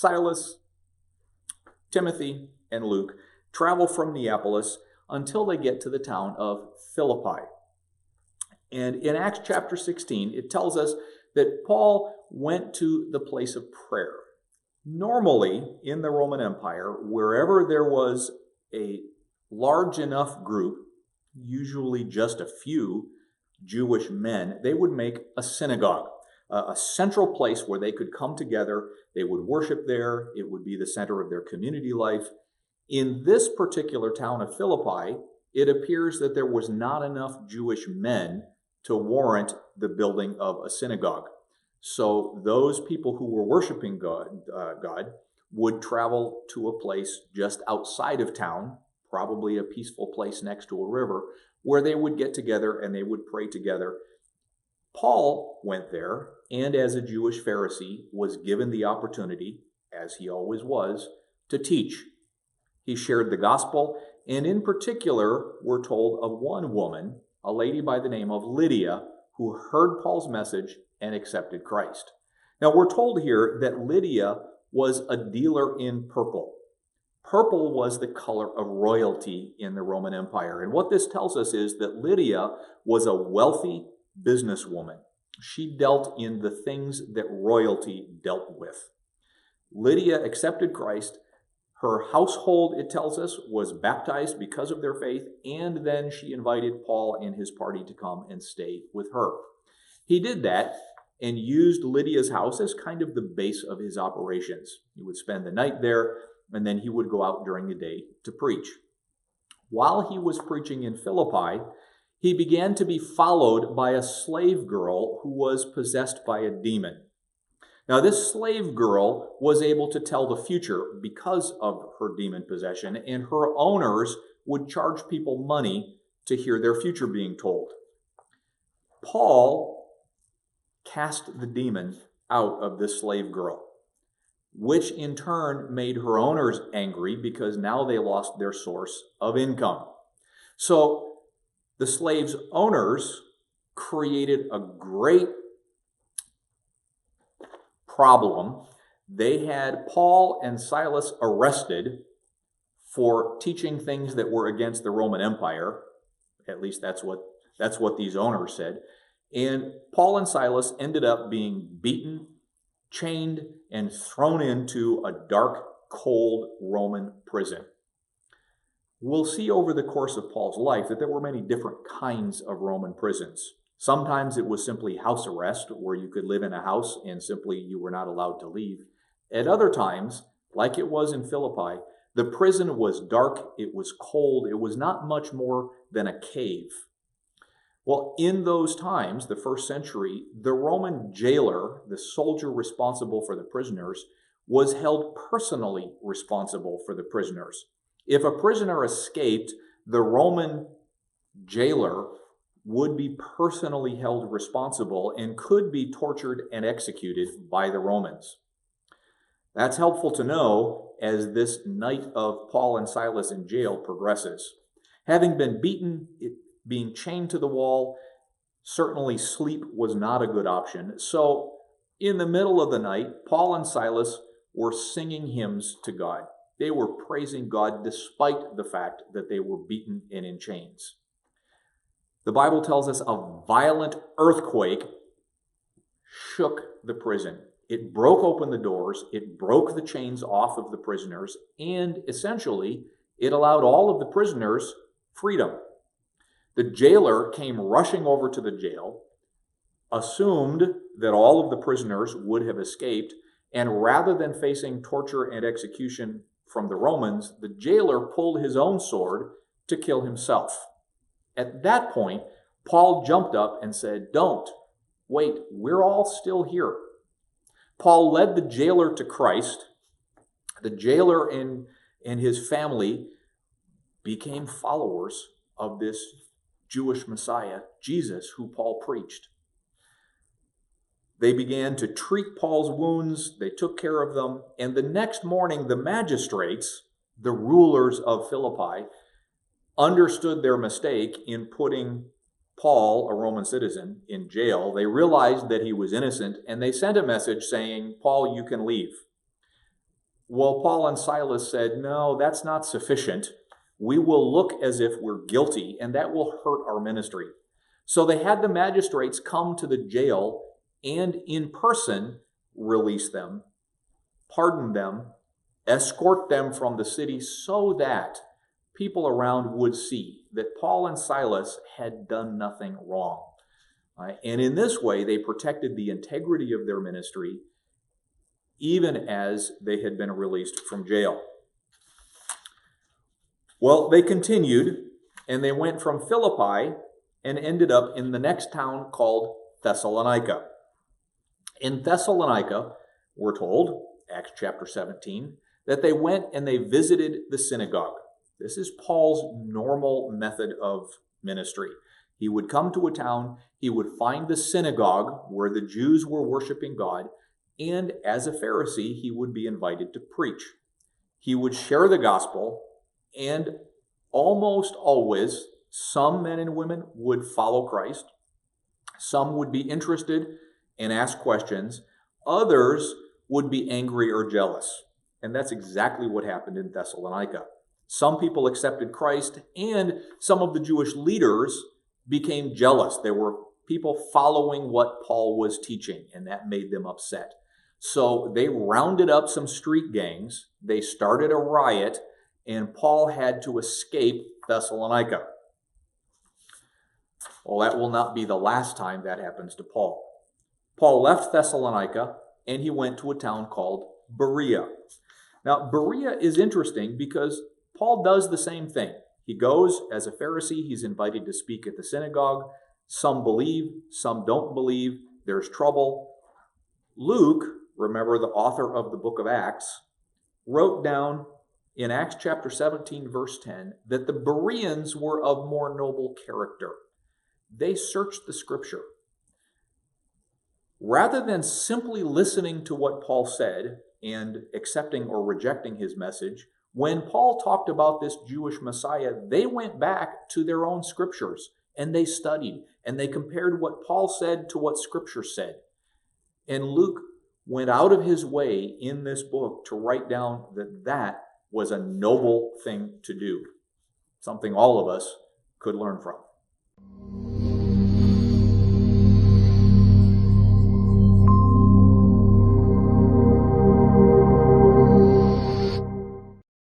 Silas, Timothy, and Luke travel from Neapolis until they get to the town of Philippi. And in Acts chapter 16, it tells us that Paul went to the place of prayer. Normally, in the Roman Empire, wherever there was a large enough group, usually just a few Jewish men, they would make a synagogue, a central place where they could come together. They would worship there. It would be the center of their community life. In this particular town of Philippi, it appears that there was not enough Jewish men to warrant the building of a synagogue. So those people who were worshiping God would travel to a place just outside of town, probably a peaceful place next to a river, where they would get together and they would pray together. Paul went there, and as a Jewish Pharisee, was given the opportunity, as he always was, to teach. He shared the gospel, and in particular, we're told of one woman, a lady by the name of Lydia, who heard Paul's message and accepted Christ. Now, we're told here that Lydia was a dealer in purple. Purple was the color of royalty in the Roman Empire. And what this tells us is that Lydia was a wealthy businesswoman. She dealt in the things that royalty dealt with. Lydia accepted Christ. Her household, it tells us, was baptized because of their faith, and then she invited Paul and his party to come and stay with her. He did that and used Lydia's house as kind of the base of his operations. He would spend the night there, and then he would go out during the day to preach. While he was preaching in Philippi, he began to be followed by a slave girl who was possessed by a demon. Now, this slave girl was able to tell the future because of her demon possession, and her owners would charge people money to hear their future being told. Paul cast the demon out of this slave girl, which in turn made her owners angry because now they lost their source of income. So the slave's owners created a great problem. They had Paul and Silas arrested for teaching things that were against the Roman Empire. At least that's what these owners said. And Paul and Silas ended up being beaten, chained, and thrown into a dark, cold Roman prison. We'll see over the course of Paul's life that there were many different kinds of Roman prisons. Sometimes it was simply house arrest, where you could live in a house and simply you were not allowed to leave. At other times, like it was in Philippi, the prison was dark, it was cold, it was not much more than a cave. Well, in those times, the first century, the Roman jailer, the soldier responsible for the prisoners, was held personally responsible for the prisoners. If a prisoner escaped, the Roman jailer would be personally held responsible and could be tortured and executed by the Romans. That's helpful to know as this night of Paul and Silas in jail progresses. Having been beaten, being chained to the wall, certainly sleep was not a good option. So in the middle of the night, Paul and Silas were singing hymns to God. They were praising God despite the fact that they were beaten and in chains. The Bible tells us a violent earthquake shook the prison. It broke open the doors, it broke the chains off of the prisoners, and essentially it allowed all of the prisoners freedom. The jailer came rushing over to the jail, assumed that all of the prisoners would have escaped, and rather than facing torture and execution from the Romans, the jailer pulled his own sword to kill himself. At that point, Paul jumped up and said, "Don't. Wait, we're all still here." Paul led the jailer to Christ. The jailer and his family became followers of this Jewish Messiah, Jesus, who Paul preached. They began to treat Paul's wounds. They took care of them. And the next morning, the magistrates, the rulers of Philippi, understood their mistake in putting Paul, a Roman citizen, in jail. They realized that he was innocent, and they sent a message saying, "Paul, you can leave." Well, Paul and Silas said, no, that's not sufficient. We will look as if we're guilty, and that will hurt our ministry. So they had the magistrates come to the jail and in person release them, pardon them, escort them from the city so that people around would see that Paul and Silas had done nothing wrong. And in this way, they protected the integrity of their ministry even as they had been released from jail. Well, they continued, and they went from Philippi and ended up in the next town called Thessalonica. In Thessalonica, we're told, Acts chapter 17, that they went and they visited the synagogue. This is Paul's normal method of ministry. He would come to a town, he would find the synagogue where the Jews were worshiping God, and as a Pharisee, he would be invited to preach. He would share the gospel, and almost always, some men and women would follow Christ. Some would be interested and ask questions. Others would be angry or jealous. And that's exactly what happened in Thessalonica. Some people accepted Christ, and some of the Jewish leaders became jealous. There were people following what Paul was teaching, and that made them upset. So they rounded up some street gangs, they started a riot, and Paul had to escape Thessalonica. Well, that will not be the last time that happens to Paul. Paul left Thessalonica, and he went to a town called Berea. Now, Berea is interesting because Paul does the same thing. He goes as a Pharisee, he's invited to speak at the synagogue. Some believe, some don't believe. There's trouble. Luke, remember the author of the book of Acts, wrote down in Acts chapter 17, verse 10, that the Bereans were of more noble character. They searched the scripture. Rather than simply listening to what Paul said and accepting or rejecting his message, when Paul talked about this Jewish Messiah, they went back to their own scriptures and they studied and they compared what Paul said to what scripture said. And Luke went out of his way in this book to write down that that was a noble thing to do, something all of us could learn from.